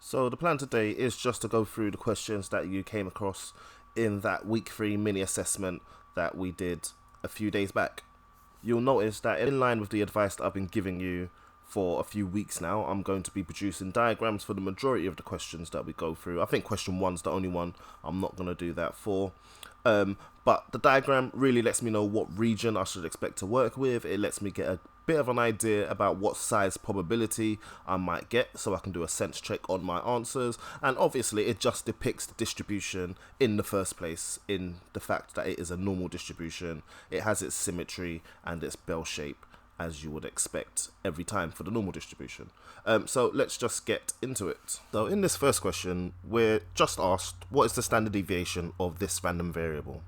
So the plan today is just to go through the questions that you came across in that week 3 mini assessment that we did a few days back. You'll notice that in line with the advice that I've been giving you for a few weeks now, I'm going to be producing diagrams for the majority of the questions that we go through. I think question 1's the only one I'm not going to do that for. But the diagram really lets me know what region I should expect to work with. It lets me get a bit of an idea about what size probability I might get, so I can do a sense check on my answers. And obviously it just depicts the distribution in the first place, in the fact that it is a normal distribution. It has its symmetry and its bell shape, as you would expect every time for the normal distribution. So let's just get into it. So in this first question, we're just asked, what is the standard deviation of this random variable?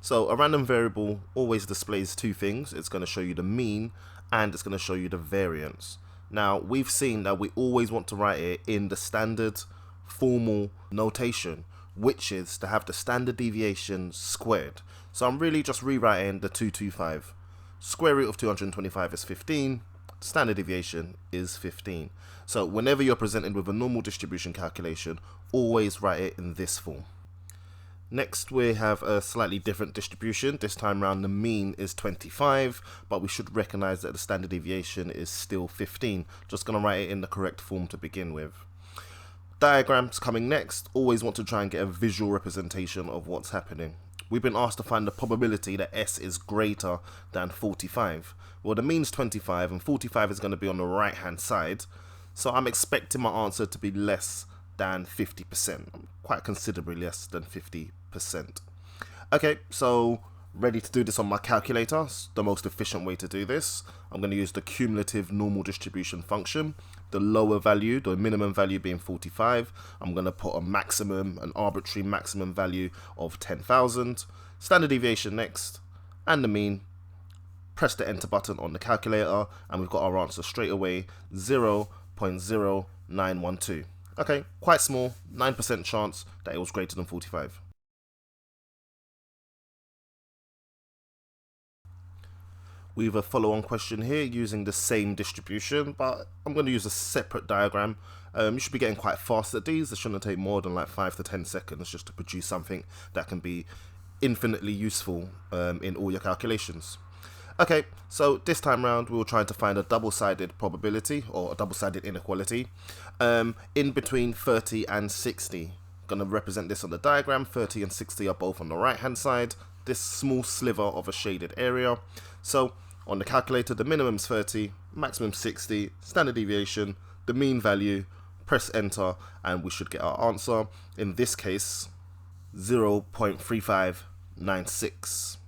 So a random variable always displays two things. It's going to show you the mean and it's going to show you the variance. Now, we've seen that we always want to write it in the standard formal notation, which is to have the standard deviation squared. So I'm really just rewriting the 225. Square root of 225 is 15. Standard deviation is 15. So whenever you're presented with a normal distribution calculation, always write it in this form. Next, we have a slightly different distribution. This time around, the mean is 25, but we should recognize that the standard deviation is still 15. Just going to write it in the correct form to begin with. Diagrams coming next. Always want to try and get a visual representation of what's happening. We've been asked to find the probability that S is greater than 45. Well, the mean's 25 and 45 is going to be on the right hand side. So I'm expecting my answer to be less than 50%, quite considerably less than 50%. Okay, so ready to do this on my calculator. It's the most efficient way to do this. I'm going to use the cumulative normal distribution function. The lower value, the minimum value being 45, I'm going to put a maximum, an arbitrary maximum value of 10,000. Standard deviation next, and the mean. Press the enter button on the calculator, and we've got our answer straight away, 0.0912. Okay, quite small, 9% chance that it was greater than 45. We have a follow-on question here using the same distribution, but I'm going to use a separate diagram. You should be getting quite fast at these. It shouldn't take more than like 5 to 10 seconds just to produce something that can be infinitely useful in all your calculations. Okay, so this time round we were trying to find a double-sided probability or a double-sided inequality in between 30 and 60. Going to represent this on the diagram. 30 and 60 are both on the right-hand side. This small sliver of a shaded area. So on the calculator, the minimum is 30, maximum 60, standard deviation, the mean value, press enter, and we should get our answer. In this case, 0.3596.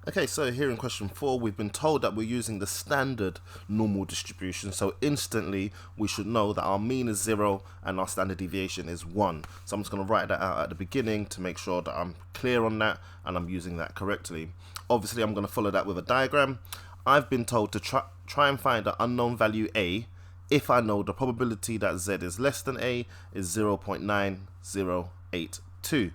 Okay, so here in question 4, we've been told that we're using the standard normal distribution, so instantly we should know that our mean is 0 and our standard deviation is 1. So I'm just going to write that out at the beginning to make sure that I'm clear on that and I'm using that correctly. Obviously, I'm going to follow that with a diagram. I've been told to try and find an unknown value A if I know the probability that Z is less than A is 0.9082.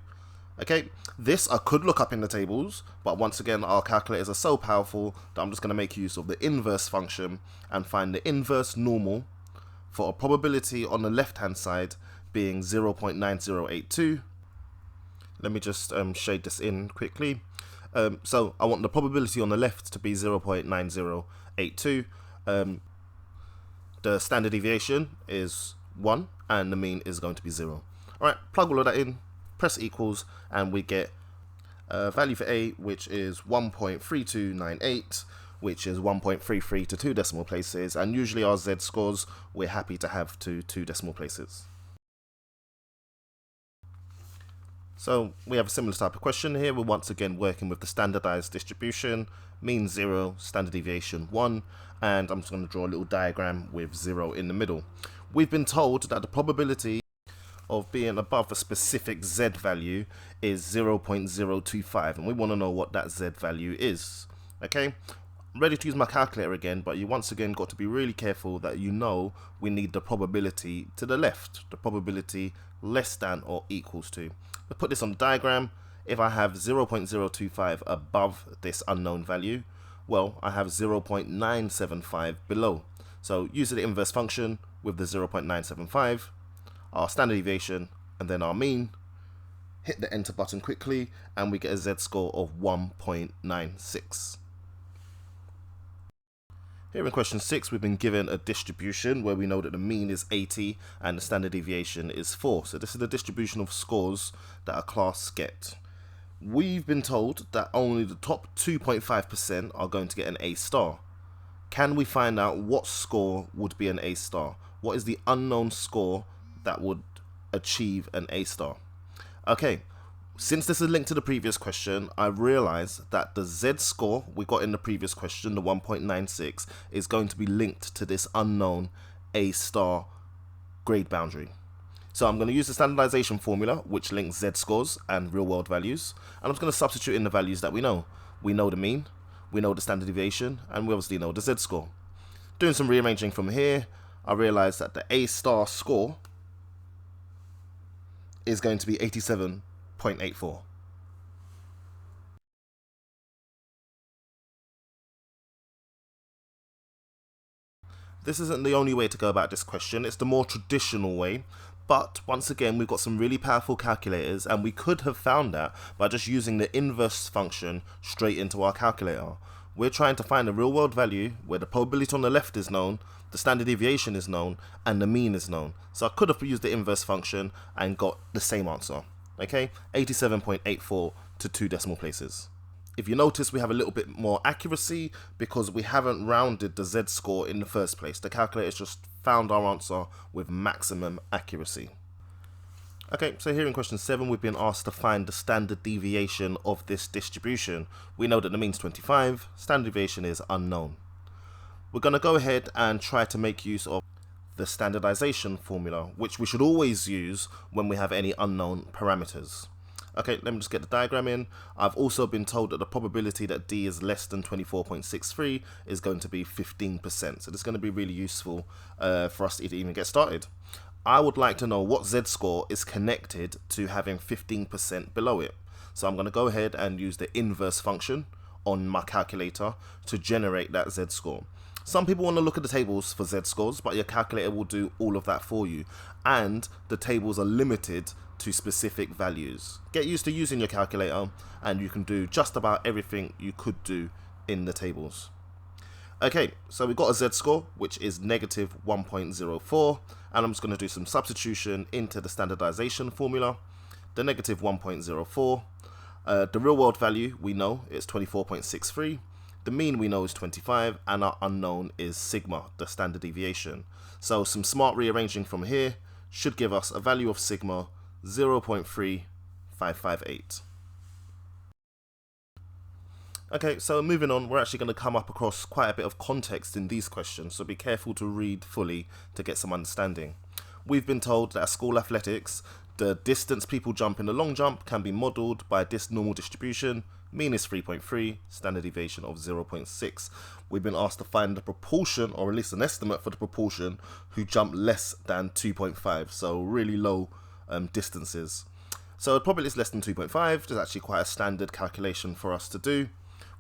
Okay, this I could look up in the tables, but once again our calculators are so powerful that I'm just going to make use of the inverse function and find the inverse normal for a probability on the left hand side being 0.9082. Let me just shade this in quickly. So I want the probability on the left to be 0.9082. The standard deviation is 1 and the mean is going to be 0. Alright, plug all of that in. Press equals, and we get a value for A, which is 1.3298, which is 1.33 to 2 decimal places, and usually our Z scores we're happy to have to 2 decimal places. So we have a similar type of question here. We're once again working with the standardized distribution, mean 0, standard deviation 1, and I'm just going to draw a little diagram with 0 in the middle. We've been told that the probability of being above a specific Z value is 0.025, and we want to know what that Z value is. Okay, I'm ready to use my calculator again, but you once again got to be really careful that you know we need the probability to the left, the probability less than or equals to. Let's put this on the diagram. If I have 0.025 above this unknown value, well, I have 0.975 below. So using the inverse function with the 0.975, our standard deviation, and then our mean. Hit the enter button quickly, and we get a z-score of 1.96. Here in question 6, we've been given a distribution where we know that the mean is 80 and the standard deviation is 4. So this is the distribution of scores that a class get. We've been told that only the top 2.5% are going to get an A star. Can we find out what score would be an A star? What is the unknown score that would achieve an A star? Okay, since this is linked to the previous question, I realize that the z-score we got in the previous question, the 1.96, is going to be linked to this unknown A star grade boundary. So I'm going to use the standardization formula, which links z-scores and real-world values, and I'm just going to substitute in the values that we know. We know the mean, we know the standard deviation, and we obviously know the z-score. Doing some rearranging from here, I realize that the A star score is going to be 87.84. This isn't the only way to go about this question, it's the more traditional way, but once again we've got some really powerful calculators, and we could have found that by just using the inverse function straight into our calculator. We're trying to find a real world value where the probability on the left is known, the standard deviation is known, and the mean is known. So I could have used the inverse function and got the same answer. Okay, 87.84 to 2 decimal places. If you notice, we have a little bit more accuracy because we haven't rounded the z-score in the first place. The calculator's just found our answer with maximum accuracy. Okay, so here in question 7, we've been asked to find the standard deviation of this distribution. We know that the mean is 25, standard deviation is unknown. We're going to go ahead and try to make use of the standardization formula, which we should always use when we have any unknown parameters. Okay, let me just get the diagram in. I've also been told that the probability that D is less than 24.63 is going to be 15%. So this is going to be really useful for us to even get started. I would like to know what z-score is connected to having 15% below it. So I'm going to go ahead and use the inverse function on my calculator to generate that z-score. Some people want to look at the tables for z-scores, but your calculator will do all of that for you. And the tables are limited to specific values. Get used to using your calculator and you can do just about everything you could do in the tables. Okay, so we've got a z-score, which is negative 1.04, and I'm just going to do some substitution into the standardization formula. The negative 1.04, the real world value we know is 24.63, the mean we know is 25, and our unknown is sigma, the standard deviation. So some smart rearranging from here should give us a value of sigma 0.3558. Okay, so moving on, we're actually going to come up across quite a bit of context in these questions, so be careful to read fully to get some understanding. We've been told that at school athletics, the distance people jump in the long jump can be modelled by this normal distribution. Mean is 3.3, standard deviation of 0.6. We've been asked to find the proportion, or at least an estimate for the proportion, who jump less than 2.5, so really low distances. So probably it's less than 2.5, there's actually quite a standard calculation for us to do.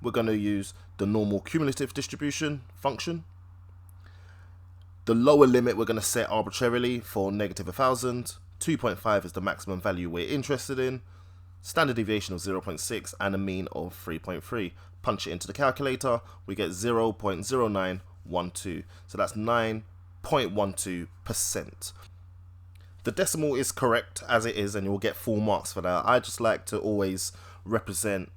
We're going to use the normal cumulative distribution function. The lower limit we're going to set arbitrarily for negative 1000. 2.5 is the maximum value we're interested in. Standard deviation of 0.6 and a mean of 3.3. Punch it into the calculator, we get 0.0912. So that's 9.12%. The decimal is correct as it is and you'll get full marks for that. I just like to always represent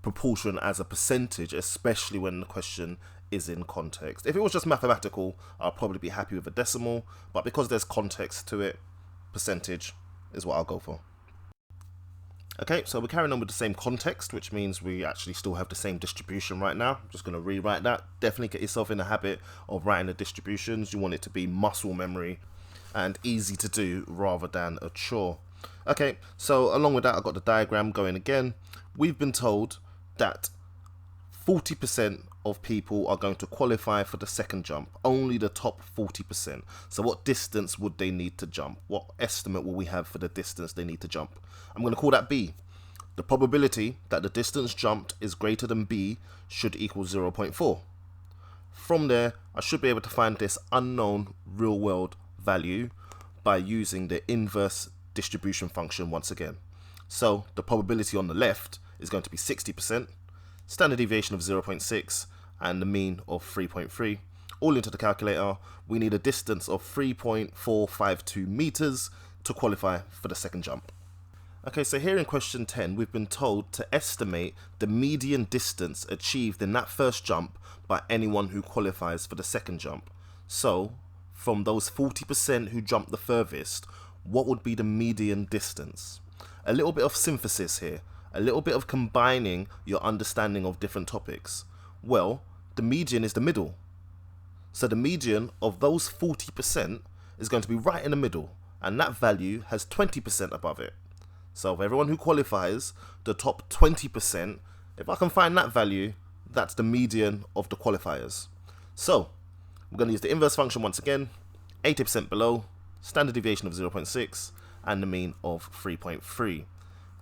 proportion as a percentage, especially when the question is in context. If it was just mathematical, I'll probably be happy with a decimal, but because there's context to it, percentage is what I'll go for. Okay, so we're carrying on with the same context, which means we actually still have the same distribution right now. I'm just going to rewrite that. Definitely get yourself in the habit of writing the distributions. You want it to be muscle memory and easy to do rather than a chore. Okay, so along with that, I've got the diagram going again. We've been told that 40% of people are going to qualify for the second jump, only the top 40%. So what distance would they need to jump? What estimate will we have for the distance they need to jump? I'm going to call that B. The probability that the distance jumped is greater than B should equal 0.4. From there, I should be able to find this unknown real world value by using the inverse distribution function once again. So the probability on the left is going to be 60%, standard deviation of 0.6, and the mean of 3.3. All into the calculator. We need a distance of 3.452 meters to qualify for the second jump. Okay, so here in question 10, we've been told to estimate the median distance achieved in that first jump by anyone who qualifies for the second jump. So, from those 40% who jumped the furthest, what would be the median distance? A little bit of synthesis here, a little bit of combining your understanding of different topics. Well, the median is the middle. So the median of those 40% is going to be right in the middle, and that value has 20% above it. So of everyone who qualifies, the top 20%, if I can find that value, that's the median of the qualifiers. So we're going to use the inverse function once again, 80% below, standard deviation of 0.6, and the mean of 3.3.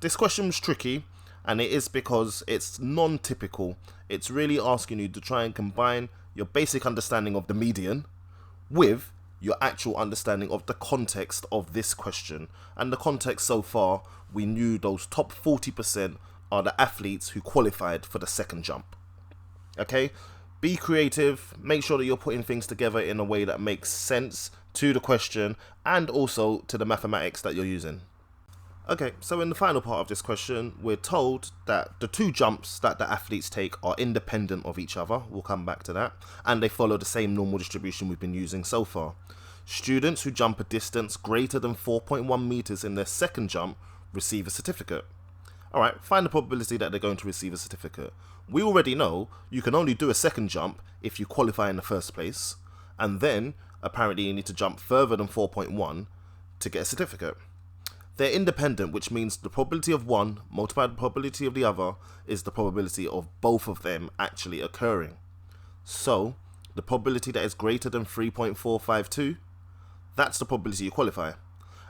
This question was tricky, and it is because it's non-typical. It's really asking you to try and combine your basic understanding of the median with your actual understanding of the context of this question. And the context so far, we knew those top 40% are the athletes who qualified for the second jump. Okay, be creative, make sure that you're putting things together in a way that makes sense to the question and also to the mathematics that you're using. Okay, so in the final part of this question, we're told that the two jumps that the athletes take are independent of each other. We'll come back to that. And they follow the same normal distribution we've been using so far. Students who jump a distance greater than 4.1 meters in their second jump receive a certificate. Alright, find the probability that they're going to receive a certificate. We already know you can only do a second jump if you qualify in the first place. And then, apparently you need to jump further than 4.1 to get a certificate. They're independent, which means the probability of one multiplied by the probability of the other is the probability of both of them actually occurring. So, the probability that is greater than 3.452, that's the probability you qualify.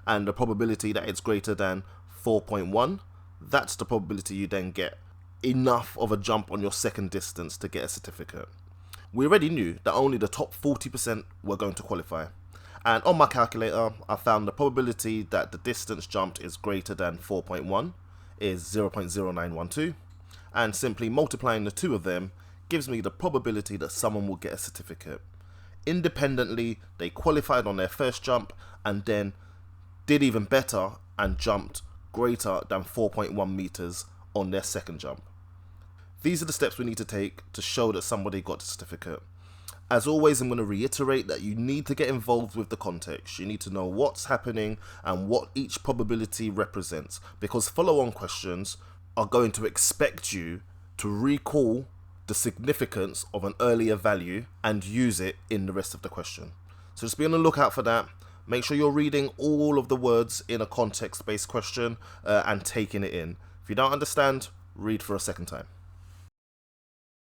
And the probability that it's greater than 4.1, that's the probability you then get enough of a jump on your second distance to get a certificate. We already knew that only the top 40% were going to qualify. And on my calculator, I found the probability that the distance jumped is greater than 4.1 is 0.0912. And simply multiplying the two of them gives me the probability that someone will get a certificate. Independently, they qualified on their first jump and then did even better and jumped greater than 4.1 meters on their second jump. These are the steps we need to take to show that somebody got a certificate. As always, I'm going to reiterate that you need to get involved with the context. You need to know what's happening and what each probability represents, because follow-on questions are going to expect you to recall the significance of an earlier value and use it in the rest of the question. So just be on the lookout for that. Make sure you're reading all of the words in a context-based question and taking it in. If you don't understand, read for a second time.